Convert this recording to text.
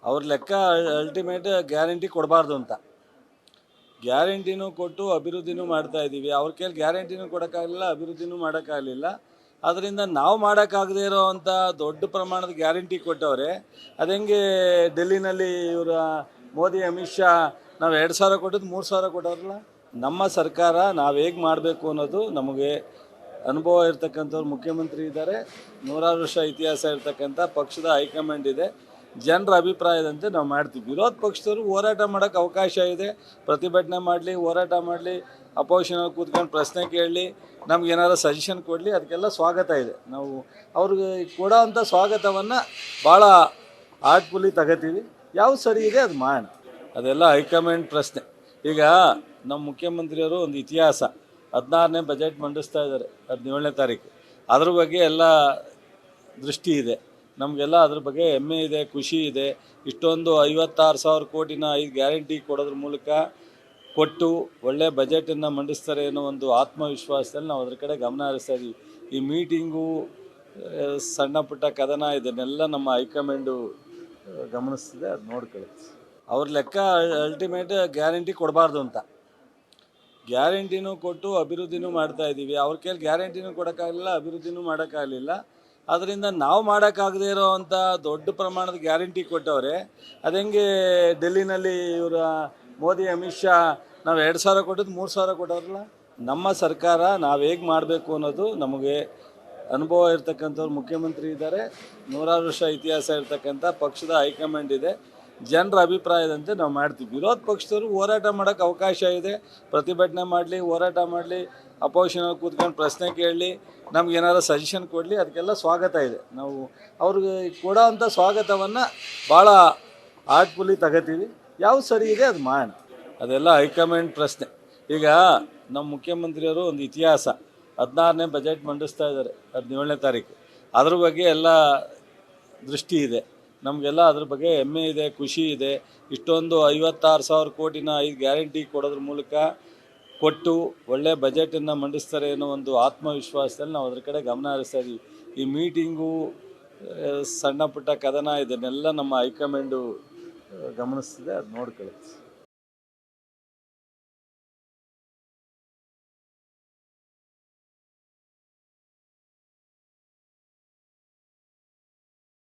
ಅವ್ರ ಲೆಕ್ಕ ultimate guarantee ಕೊಡಬಾರ್ದು ಅಂತ. ಗ್ಯಾರಂಟಿನೂ ಕೊಟ್ಟು ಅಭಿವೃದ್ಧಿನೂ ಮಾಡ್ತಾ ಇದ್ದೀವಿ. ಅವ್ರ ಕೈಲಿ ಗ್ಯಾರಂಟಿನೂ ಕೊಡೋಕ್ಕಾಗಲಿಲ್ಲ, ಅಭಿವೃದ್ಧಿನೂ ಮಾಡೋಕ್ಕಾಗಲಿಲ್ಲ. ಅದರಿಂದ ನಾವು ಮಾಡೋಕ್ಕಾಗದೇ ಇರೋ ಅಂಥ ದೊಡ್ಡ ಪ್ರಮಾಣದ ಗ್ಯಾರಂಟಿ ಕೊಟ್ಟವ್ರೆ. ಅದು ಹೆಂಗೆ ಡೆಲ್ಲಿನಲ್ಲಿ ಇವರ ಮೋದಿ ಅಮಿತ್ ಶಾ ನಾವು 2,000 ಕೊಟ್ಟಿದ್ದು 3,000 ಕೊಟ್ಟವ್ರಲ್ಲ. ನಮ್ಮ ಸರ್ಕಾರ ನಾವು ಹೇಗೆ ಮಾಡಬೇಕು ಅನ್ನೋದು ನಮಗೆ ಅನುಭವ ಇರ್ತಕ್ಕಂಥವ್ರು ಮುಖ್ಯಮಂತ್ರಿ ಇದ್ದಾರೆ. 100 ವರ್ಷ ಇತಿಹಾಸ ಇರ್ತಕ್ಕಂಥ ಪಕ್ಷದ ಹೈಕಮಾಂಡ್ ಇದೆ. ಜನರ ಅಭಿಪ್ರಾಯದಂತೆ ನಾವು ಮಾಡ್ತೀವಿ. ವಿರೋಧ ಪಕ್ಷದವರು ಹೋರಾಟ ಮಾಡೋಕ್ಕೆ ಅವಕಾಶ ಇದೆ. ಪ್ರತಿಭಟನೆ ಮಾಡಲಿ, ಹೋರಾಟ ಮಾಡಲಿ, ಅಪೋಸಿಷನಲ್ಲಿ ಕೂತ್ಕೊಂಡು ಪ್ರಶ್ನೆ ಕೇಳಲಿ, ನಮ್ಗೆ ಏನಾದ್ರು ಸಜೆಷನ್ ಕೊಡಲಿ, ಅದಕ್ಕೆಲ್ಲ ಸ್ವಾಗತ ಇದೆ. ನಾವು ಅವ್ರಿಗೆ ಕೊಡೋ ಅಂಥ ಸ್ವಾಗತವನ್ನು ಭಾಳ ಆರ್ಟ್ಫುಲ್ಲಿ ತಗೋತೀವಿ. ಯಾವುದು ಸರಿ ಇದೆ ಅದು ಮಾಡೋಣ. ಅದೆಲ್ಲ ಹೈಕಮಾಂಡ್ ಪ್ರಶ್ನೆ. ಈಗ ನಮ್ಮ ಮುಖ್ಯಮಂತ್ರಿಯವರು ಒಂದು ಇತಿಹಾಸ 16ನೇ ಬಜೆಟ್ ಮಂಡಿಸ್ತಾ ಇದ್ದಾರೆ 17ನೇ ತಾರೀಕು. ಅದ್ರ ಬಗ್ಗೆ ಎಲ್ಲ ದೃಷ್ಟಿ ಇದೆ. ನಮಗೆಲ್ಲ ಅದ್ರ ಬಗ್ಗೆ ಹೆಮ್ಮೆ ಇದೆ, ಖುಷಿ ಇದೆ. ಇಷ್ಟೊಂದು 56,000 ಕೋಟಿನ 5 ಗ್ಯಾರಂಟಿ ಕೊಡೋದ್ರ ಮೂಲಕ ಕೊಟ್ಟು ಒಳ್ಳೆ ಬಜೆಟನ್ನು ಮಂಡಿಸ್ತಾರೆ ಅನ್ನೋ ಒಂದು ಆತ್ಮವಿಶ್ವಾಸದಲ್ಲಿ ನಾವು ಅದ್ರ ಕಡೆ ಗಮನ ಹರಿಸ್ತಾ ಇದ್ದೀವಿ. ಈ ಮೀಟಿಂಗು, ಸಣ್ಣ ಪುಟ್ಟ ಕದನ, ಇದನ್ನೆಲ್ಲ ನಮ್ಮ ಹೈಕಮಾಂಡು ಗಮನಿಸ್ತಿದೆ. ಅದು ನೋಡ್ಕೊಳ್ಳುತ್ತೆ. ಅವ್ರ ಲೆಕ್ಕ ಅಲ್ಟಿಮೇಟ್ ಗ್ಯಾರಂಟಿ ಕೊಡಬಾರ್ದು ಅಂತ. ಗ್ಯಾರಂಟಿನೂ ಕೊಟ್ಟು ಅಭಿವೃದ್ಧಿನೂ ಮಾಡ್ತಾ ಇದ್ದೀವಿ. ಅವ್ರ ಕೈಲಿ ಗ್ಯಾರಂಟಿನೂ ಕೊಡೋಕ್ಕಾಗಲಿಲ್ಲ, ಅಭಿವೃದ್ಧಿನೂ ಮಾಡೋಕ್ಕಾಗಲಿಲ್ಲ. ಅದರಿಂದ ನಾವು ಮಾಡೋಕ್ಕಾಗದೇ ಇರೋ ಅಂಥ ದೊಡ್ಡ ಪ್ರಮಾಣದ ಗ್ಯಾರಂಟಿ ಕೊಟ್ಟವ್ರೆ. ಅದು ಹೆಂಗೆ ಡೆಲ್ಲಿನಲ್ಲಿ ಇವರ ಮೋದಿ ಅಮಿತ್ ಶಾ ನಾವು 2,000 ಕೊಟ್ಟಿದ್ದು 3,000 ಕೊಟ್ಟವ್ರಲ್ಲ. ನಮ್ಮ ಸರ್ಕಾರ ನಾವು ಹೇಗೆ ಮಾಡಬೇಕು ಅನ್ನೋದು ನಮಗೆ ಅನುಭವ ಇರ್ತಕ್ಕಂಥವ್ರು ಮುಖ್ಯಮಂತ್ರಿ ಇದ್ದಾರೆ. 100 ವರ್ಷ ಇತಿಹಾಸ ಇರ್ತಕ್ಕಂಥ ಪಕ್ಷದ ಹೈಕಮಾಂಡ್ ಇದೆ. ಜನರ ಅಭಿಪ್ರಾಯದಂತೆ ನಾವು ಮಾಡ್ತೀವಿ. ವಿರೋಧ ಪಕ್ಷದವರು ಹೋರಾಟ ಮಾಡೋಕ್ಕೆ ಅವಕಾಶ ಇದೆ. ಪ್ರತಿಭಟನೆ ಮಾಡಲಿ, ಹೋರಾಟ ಮಾಡಲಿ, ಅಪೋಸಿಷನಲ್ಲಿ ಕೂತ್ಕೊಂಡು ಪ್ರಶ್ನೆ ಕೇಳಲಿ, ನಮ್ಗೆ ಏನಾದ್ರು ಸಜೆಷನ್ ಕೊಡಲಿ, ಅದಕ್ಕೆಲ್ಲ ಸ್ವಾಗತ ಇದೆ. ನಾವು ಅವ್ರಿಗೆ ಕೊಡೋ ಅಂಥ ಸ್ವಾಗತವನ್ನು ಭಾಳ ಆರ್ಟ್ಫುಲ್ಲಿ ತಗೋತೀವಿ. ಯಾವುದು ಸರಿ ಇದೆ ಅದು ಮಾಡೋಣ. ಅದೆಲ್ಲ ಹೈಕಮಾಂಡ್ ಪ್ರಶ್ನೆ. ಈಗ ನಮ್ಮ ಮುಖ್ಯಮಂತ್ರಿಯವರು ಒಂದು ಇತಿಹಾಸ 16ನೇ ಬಜೆಟ್ ಮಂಡಿಸ್ತಾ ಇದ್ದಾರೆ 17ನೇ ತಾರೀಕು. ಅದ್ರ ಬಗ್ಗೆ ಎಲ್ಲ ದೃಷ್ಟಿ ಇದೆ. ನಮಗೆಲ್ಲ ಅದ್ರ ಬಗ್ಗೆ ಹೆಮ್ಮೆ ಇದೆ, ಖುಷಿ ಇದೆ. ಇಷ್ಟೊಂದು 56,000 ಕೋಟಿನ 5 ಗ್ಯಾರಂಟಿ ಕೊಡೋದ್ರ ಮೂಲಕ ಕೊಟ್ಟು ಒಳ್ಳೆ ಬಜೆಟನ್ನು ಮಂಡಿಸ್ತಾರೆ ಅನ್ನೋ ಒಂದು ಆತ್ಮವಿಶ್ವಾಸದಲ್ಲಿ ನಾವು ಅದ್ರ ಕಡೆ ಗಮನ ಹರಿಸ್ತಾ ಇದ್ದೀವಿ. ಈ ಮೀಟಿಂಗು, ಸಣ್ಣ ಪುಟ್ಟ ಕದನ, ಇದನ್ನೆಲ್ಲ ನಮ್ಮ ಹೈಕಮಾಂಡು ಗಮನಿಸ್ತಿದೆ. ಅದು ನೋಡ್ಕೊಳ್ಳುತ್ತೆ.